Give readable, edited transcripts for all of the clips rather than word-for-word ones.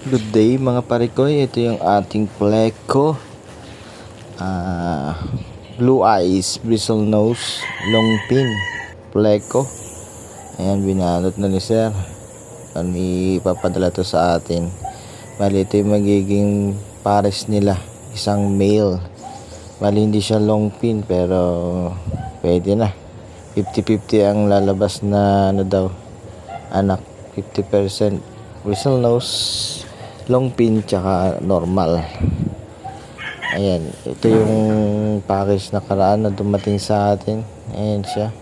Good day mga parikoy, ito yung ating pleko. Blue eyes, bristle nose, long pin, pleko. Ayan, binalot na ni sir. Ipapadala to sa atin. Bali, ito yung magiging pares nila. Isang male. Bali, hindi siya long pin pero pwede na. 50-50 ang lalabas na anak. 50% bristle nose, long pin, tsaka normal. Ayan, ito yung package na karaan na dumating sa atin. Ayan siya.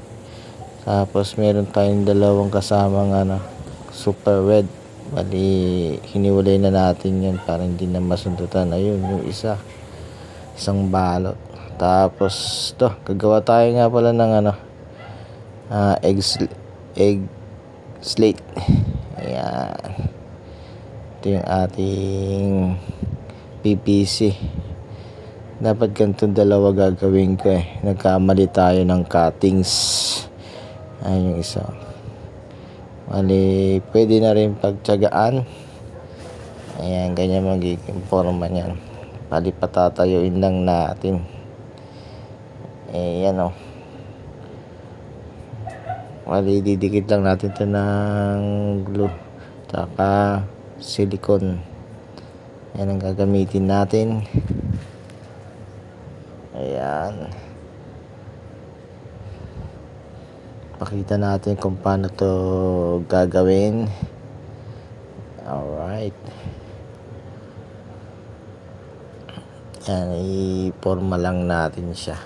Tapos meron tayong dalawang kasamang super red. Bali, hiniwalay na natin yan para hindi na masundutan. Ayun yung isang balot. Tapos to, gagawa tayo nga pala ng egg slate. Ayan, ito yung ating PPC. Dapat ganitong dalawa gagawin ko nagkamali tayo ng cuttings. Ayun yung isa. Bali, pwede na rin pagtsagaan. Ayan, ganyan magiging forma niyan. Bali, patatayuin lang natin. Ayan Bali, didikit lang natin ito ng glue tsaka silicone. Yan ang gagamitin natin. Ayan, pakita natin kung paano to gagawin. Alright, yan, i-forma lang natin siya.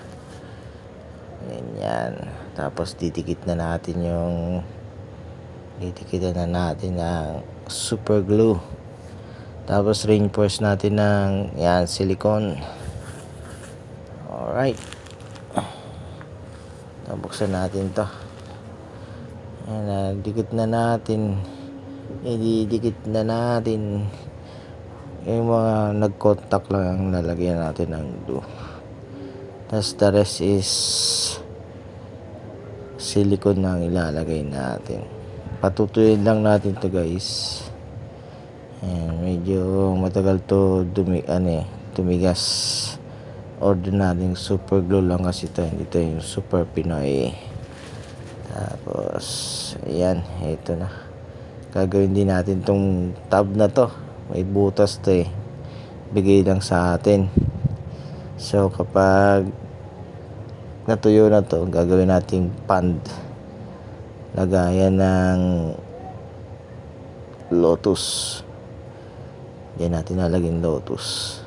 Ganyan. Tapos didikit na natin ng super glue. Tapos reinforce natin ng silicone. Alright, buksan natin to. Ayan, dikit na natin. Ididikit na natin. Yung mga nag-contact lang ang lalagyan natin ng glue. Tapos the rest is silicone na ang ilalagay natin. Patutuyin lang natin to guys. Ayan, medyo matagal to tumigas. Order natin super glue lang kasi ito. Hindi to yung super Pinoy. Tapos ayan, ito na. Gagawin din natin tong tab na to. May butas to bigay lang sa atin. So kapag natuyo na to, gagawin nating pand. Lagayan ng lotus. Diyan natin lalagyan lotus.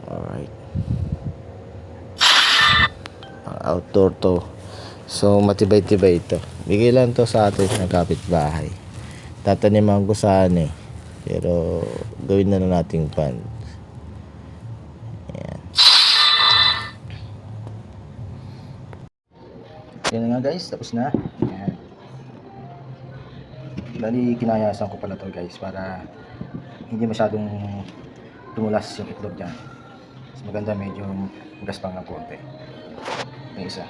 Alright, pang outdoor to. So matibay-tibay ito. Bigay lang to sa atin ng kapitbahay. Tataniman ko saan pero gawin na nating pand. Yan nga guys, tapos na. Ayan. Bali, kinayasan ko pala to guys para hindi masyadong tumulas yung itlog dyan. Mas maganda medyo gaspang ng konti. May isa.